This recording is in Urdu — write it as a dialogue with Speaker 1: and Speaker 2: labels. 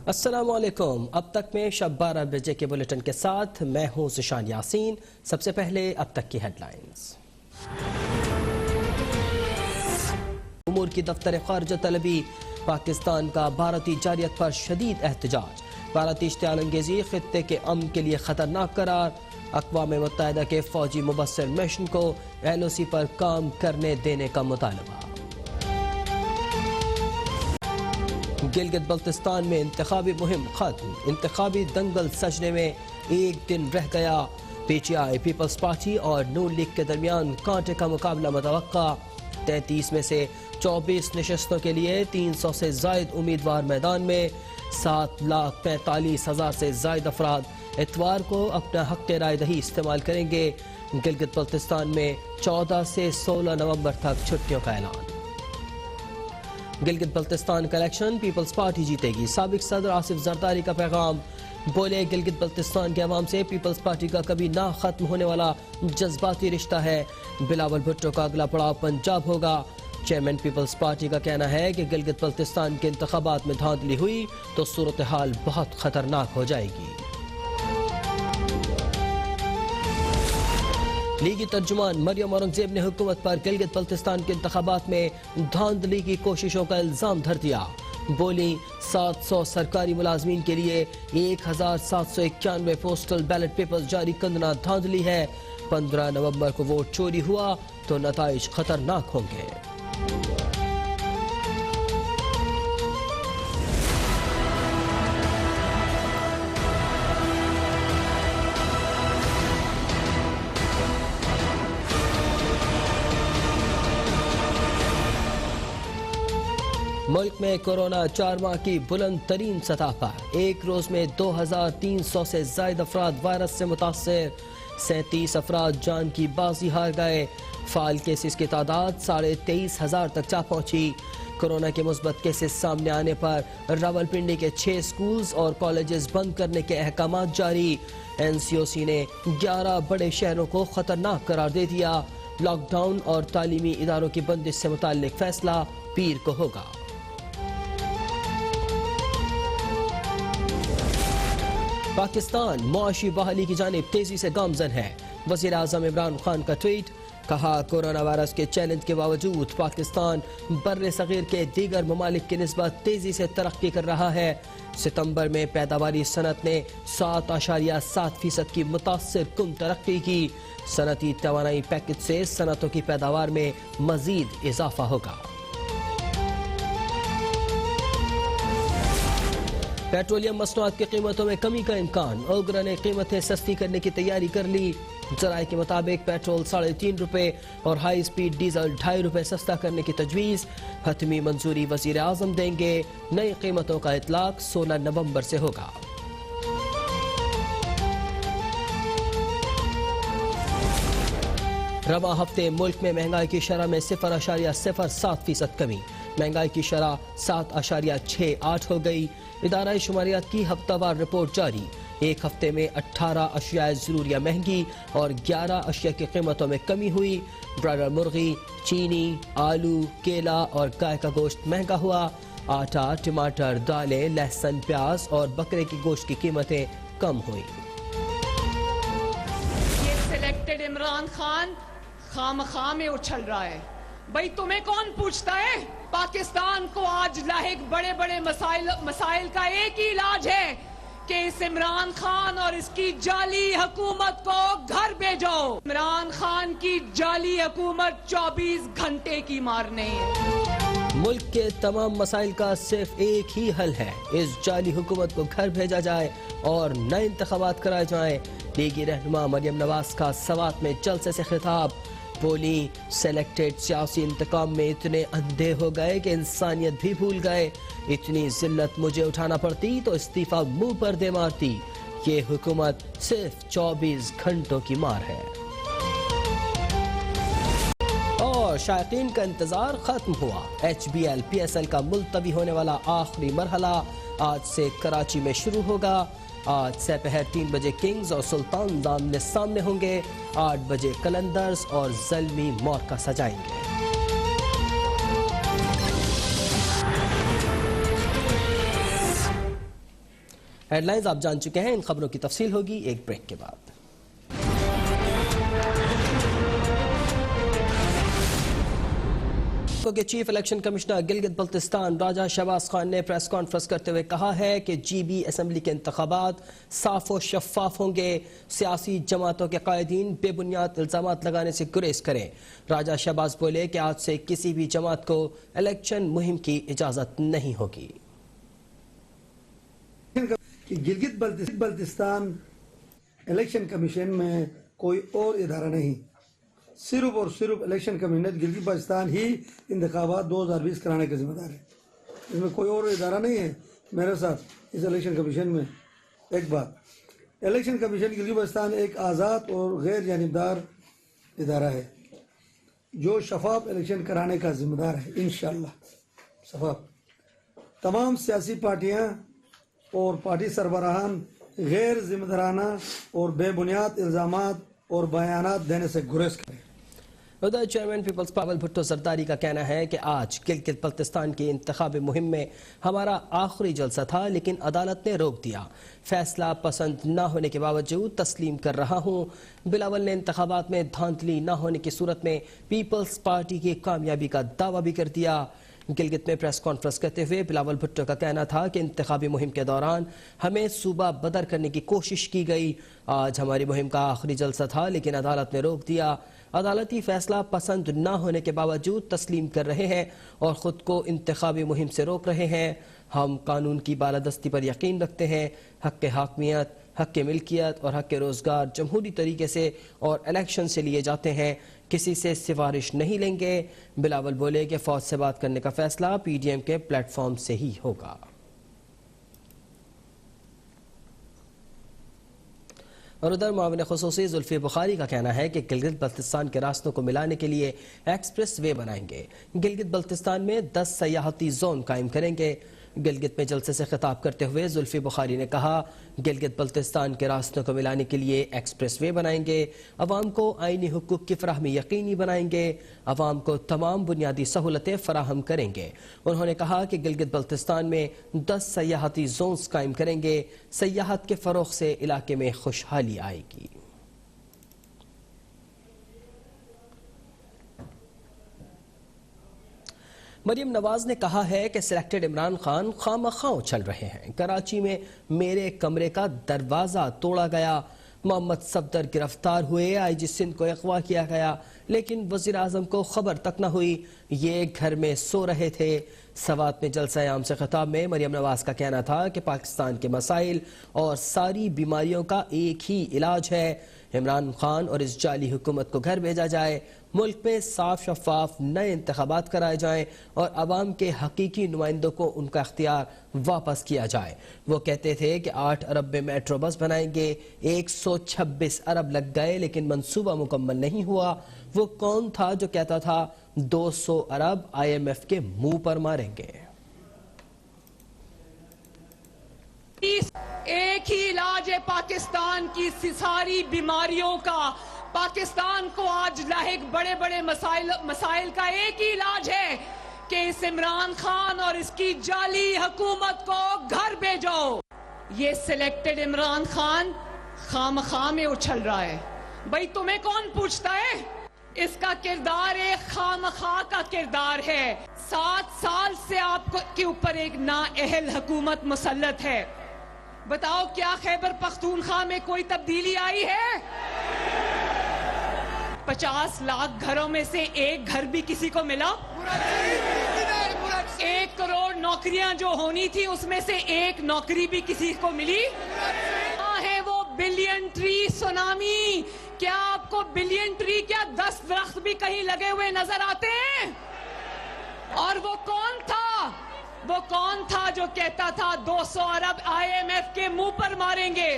Speaker 1: السلام علیکم۔ اب تک میں شب 12 بجے کے بلیٹن کے ساتھ میں ہوں زشان یاسین۔ سب سے پہلے اب تک کی ہیڈ لائنز۔ امور کی دفتر خارجہ طلبی، پاکستان کا بھارتی جارحیت پر شدید احتجاج، بھارتی اشتعال انگیزی خطے کے امن کے لیے خطرناک قرار، اقوام متحدہ کے فوجی مبصر مشن کو ایل او سی پر کام کرنے دینے کا مطالبہ۔ گلگت بلتستان میں انتخابی مہم ختم، انتخابی دنگل سجنے میں ایک دن رہ گیا، P T I, Peoples Party اور نون لیگ کے درمیان کانٹے کا مقابلہ متوقع، 33 میں سے 24 نشستوں کے لیے 300 سے زائد امیدوار میدان میں، 7,45,000 سے زائد افراد اتوار کو اپنا حق رائے دہی استعمال کریں گے۔ گلگت بلتستان میں 14 سے 16 نومبر تک چھٹیوں کا اعلان۔ گلگت بلتستان کا الیکشن پیپلز پارٹی جیتے گی، سابق صدر آصف زرداری کا پیغام، بولے گلگت بلتستان کے عوام سے پیپلز پارٹی کا کبھی نہ ختم ہونے والا جذباتی رشتہ ہے، بلاول بھٹو کا اگلا پڑاؤ پنجاب ہوگا۔ چیئرمین پیپلز پارٹی کا کہنا ہے کہ گلگت بلتستان کے انتخابات میں دھاندلی ہوئی تو صورتحال بہت خطرناک ہو جائے گی۔ لیگی ترجمان مریم اورنگزیب نے حکومت پر گلگت بلتستان کے انتخابات میں دھاندلی کی کوششوں کا الزام دھر دیا، بولی 700 سرکاری ملازمین کے لیے 1,791 پوسٹل بیلٹ پیپرز جاری کرنا دھاندلی ہے، 15 نومبر کو ووٹ چوری ہوا تو نتائج خطرناک ہوں گے۔ ملک میں کورونا 4 ماہ کی بلند ترین سطح پر، ایک روز میں 2,300 سے زائد افراد وائرس سے متاثر، 37 افراد جان کی بازی ہار گئے، فعال کیسز کی تعداد 23,500 تک جا پہنچی۔ کورونا کے مثبت کیسز سامنے آنے پر راولپنڈی کے 6 سکولز اور کالجز بند کرنے کے احکامات جاری، این سی او سی نے 11 بڑے شہروں کو خطرناک قرار دے دیا، لاک ڈاؤن اور تعلیمی اداروں کی بندش سے متعلق فیصلہ پیر کو ہوگا۔ پاکستان معاشی بحالی کی جانب تیزی سے گامزن ہے، وزیر اعظم عمران خان کا ٹویٹ، کہا کورونا وائرس کے چیلنج کے باوجود پاکستان بر صغیر کے دیگر ممالک کی نسبت تیزی سے ترقی کر رہا ہے، ستمبر میں پیداواری صنعت نے 7.7% کی متاثر کن ترقی کی، صنعتی توانائی پیکج سے صنعتوں کی پیداوار میں مزید اضافہ ہوگا۔ پیٹرولیم مصنوعات کی قیمتوں میں کمی کا امکان، اوگرا نے قیمتیں سستی کرنے کی تیاری کر لی، ذرائع کے مطابق پیٹرول 3.5 روپے اور ہائی سپیڈ ڈیزل 2.5 روپے سستا کرنے کی تجویز، حتمی منظوری وزیر اعظم دیں گے، نئی قیمتوں کا اطلاق 16 نومبر سے ہوگا۔ رواں ہفتے ملک میں مہنگائی کی شرح میں 0.07% کمی، مہنگائی کی شرح 7.68 ہو گئی، ادارہ شماریات کی ہفتہ وار رپورٹ جاری، ایک ہفتے میں 18 اشیاء ضروریہ مہنگی اور 11 اشیاء کی قیمتوں میں کمی ہوئی، برائڈر مرغی، چینی، آلو، کیلا اور گائے کا گوشت مہنگا ہوا، آٹا، ٹماٹر، دالیں، لہسن، پیاز اور بکرے کی گوشت کی قیمتیں کم ہوئیں۔
Speaker 2: یہ سلیکٹڈ عمران خان خامخواہ میں اچھل رہا ہے، بھئی تمہیں کون پوچھتا ہے؟ پاکستان کو آج لاحق بڑے بڑے مسائل کا ایک ہی علاج ہے کہ اس عمران خان اور اس کی جعلی حکومت کو گھر بھیجو۔ عمران خان کی جعلی حکومت 24 گھنٹے کی مار نہیں ہے۔
Speaker 1: ملک کے تمام مسائل کا صرف ایک ہی حل ہے، اس جعلی حکومت کو گھر بھیجا جائے اور نئے انتخابات کرائے جائیں، لیگی رہنما مریم نواز کا سوات میں جلسے سے خطاب، بولی سلیکٹڈ سیاسی انتقام میں اتنے اندھے ہو گئے کہ انسانیت بھی بھول گئے، اتنی ذلت مجھے اٹھانا پڑتی تو استعفیٰ منہ پر دے مارتی، یہ حکومت صرف 24 گھنٹوں کی مار ہے۔ اور شائقین کا انتظار ختم ہوا، H B L P S L کا ملتوی ہونے والا آخری مرحلہ آج سے کراچی میں شروع ہوگا، آج سپہر 3 بجے کنگز اور سلطان آمنے سامنے ہوں گے، 8 بجے کلندرز اور زلمی مورکا سجائیں گے۔ ہیڈ لائنز آپ جان چکے ہیں، ان خبروں کی تفصیل ہوگی ایک بریک کے بعد۔ کہ chief election commissioner Gilgit Baltistan Raja Shahbaz Khan نے پریس کانفرنس کرتے ہوئے کہا ہے کہ جی بی اسمبلی کے انتخابات صاف و شفاف ہوں گے، سیاسی جماعتوں کے قائدین بے بنیاد الزامات لگانے سے گریز کریں۔ راجہ شہباز بولے کہ آج سے کسی بھی جماعت کو الیکشن مہم کی اجازت نہیں ہوگی۔
Speaker 3: کہ گلگت بلتستان الیکشن کمیشن میں کوئی اور ادارہ نہیں، صرف اور صرف الیکشن کمیشن گلگت بلتستان ہی انتخابات 2020 کرانے کا ذمہ دار ہے۔ اس میں کوئی اور ادارہ نہیں ہے میرے ساتھ اس الیکشن کمیشن میں۔ ایک بات، الیکشن کمیشن گلگت بلتستان ایک آزاد اور غیر جانبدار ادارہ ہے جو شفاف الیکشن کرانے کا ذمہ دار ہے، انشاءاللہ شفاف۔ تمام سیاسی پارٹیاں اور پارٹی سربراہان غیر ذمہ دارانہ اور بے بنیاد الزامات اور بیانات دینے سے گریز کریں۔
Speaker 1: ادھر چیئرمین پیپلز پاول بھٹو زرداری کا کہنا ہے کہ آج گلگت بلتستان کی انتخابی مہم میں ہمارا آخری جلسہ تھا، لیکن عدالت نے روک دیا۔ فیصلہ پسند نہ ہونے کے باوجود تسلیم کر رہا ہوں۔ بلاول نے انتخابات میں دھاندلی نہ ہونے کی صورت میں پیپلز پارٹی کی کامیابی کا دعویٰ بھی کر دیا۔ گلگت میں پریس کانفرنس کرتے ہوئے بلاول بھٹو کا کہنا تھا کہ انتخابی مہم کے دوران ہمیں صوبہ بدر کرنے کی کوشش کی گئی۔ آج ہماری مہم کا آخری جلسہ تھا، لیکن عدالت نے روک دیا۔ عدالتی فیصلہ پسند نہ ہونے کے باوجود تسلیم کر رہے ہیں اور خود کو انتخابی مہم سے روک رہے ہیں۔ ہم قانون کی بالادستی پر یقین رکھتے ہیں۔ حق حاکمیت، حق ملکیت اور حق روزگار جمہوری طریقے سے اور الیکشن سے لیے جاتے ہیں، کسی سے سفارش نہیں لیں گے۔ بلاول بولے کہ فوج سے بات کرنے کا فیصلہ پی ڈی ایم کے پلیٹ فارم سے ہی ہوگا۔ اور ادھر معاون خصوصی زلفی بخاری کا کہنا ہے کہ گلگت بلتستان کے راستوں کو ملانے کے لیے ایکسپریس وے بنائیں گے۔ گلگت بلتستان میں 10 سیاحتی زون قائم کریں گے۔ گلگت میں جلسے سے خطاب کرتے ہوئے زلفی بخاری نے کہا، گلگت بلتستان کے راستوں کو ملانے کے لیے ایکسپریس وے بنائیں گے، عوام کو آئینی حقوق کی فراہمی یقینی بنائیں گے، عوام کو تمام بنیادی سہولتیں فراہم کریں گے۔ انہوں نے کہا کہ گلگت بلتستان میں 10 سیاحتی زونز قائم کریں گے، سیاحت کے فروغ سے علاقے میں خوشحالی آئے گی۔ مریم نواز نے کہا ہے کہ سلیکٹڈ عمران خان خواہ اچھل رہے ہیں۔ کراچی میں میرے کمرے کا دروازہ توڑا گیا، محمد صفدر گرفتار ہوئے، آئی جی سندھ کو اغوا کیا گیا، لیکن وزیر اعظم کو خبر تک نہ ہوئی، یہ گھر میں سو رہے تھے۔ سوات میں جلسہ عام سے خطاب میں مریم نواز کا کہنا تھا کہ پاکستان کے مسائل اور ساری بیماریوں کا ایک ہی علاج ہے، عمران خان اور اس جعلی حکومت کو گھر بھیجا جائے، ملک میں صاف شفاف نئے انتخابات کرائے جائیں اور عوام کے حقیقی نمائندوں کو ان کا اختیار واپس کیا جائے۔ وہ کہتے تھے کہ 8 ارب میں میٹرو بس بنائیں گے، 126 ارب لگ گئے لیکن منصوبہ مکمل نہیں ہوا۔ وہ کون تھا جو کہتا تھا 200 ارب آئی ایم ایف کے منہ پر ماریں گے؟
Speaker 2: ایک ہی علاج ہے پاکستان کی ساری بیماریوں کا، پاکستان کو آج لاحق بڑے بڑے مسائل کا ایک ہی علاج ہے کہ اس عمران خان اور اس کی جعلی حکومت کو گھر بھیجو۔ یہ سلیکٹڈ عمران خان خواہ میں اچھل رہا ہے، بھئی تمہیں کون پوچھتا ہے؟ اس کا کردار ایک خواہ کا کردار ہے۔ 7 سال سے آپ کے اوپر ایک نااہل حکومت مسلط ہے۔ بتاؤ کیا خیبر پختونخوا میں کوئی تبدیلی آئی ہے؟ 50 لاکھ گھروں میں سے ایک گھر بھی کسی کو ملا؟ 1 کروڑ نوکریاں جو ہونی تھی اس میں سے ایک نوکری بھی کسی کو ملی؟ کہاں ہے وہ بلین ٹری سونامی؟ کیا آپ کو بلین ٹری کیا 10 درخت بھی کہیں لگے ہوئے نظر آتے ہیں؟ اور وہ کون تھا جو کہتا تھا 200 ارب آئی ایم ایف کے منہ پر ماریں گے؟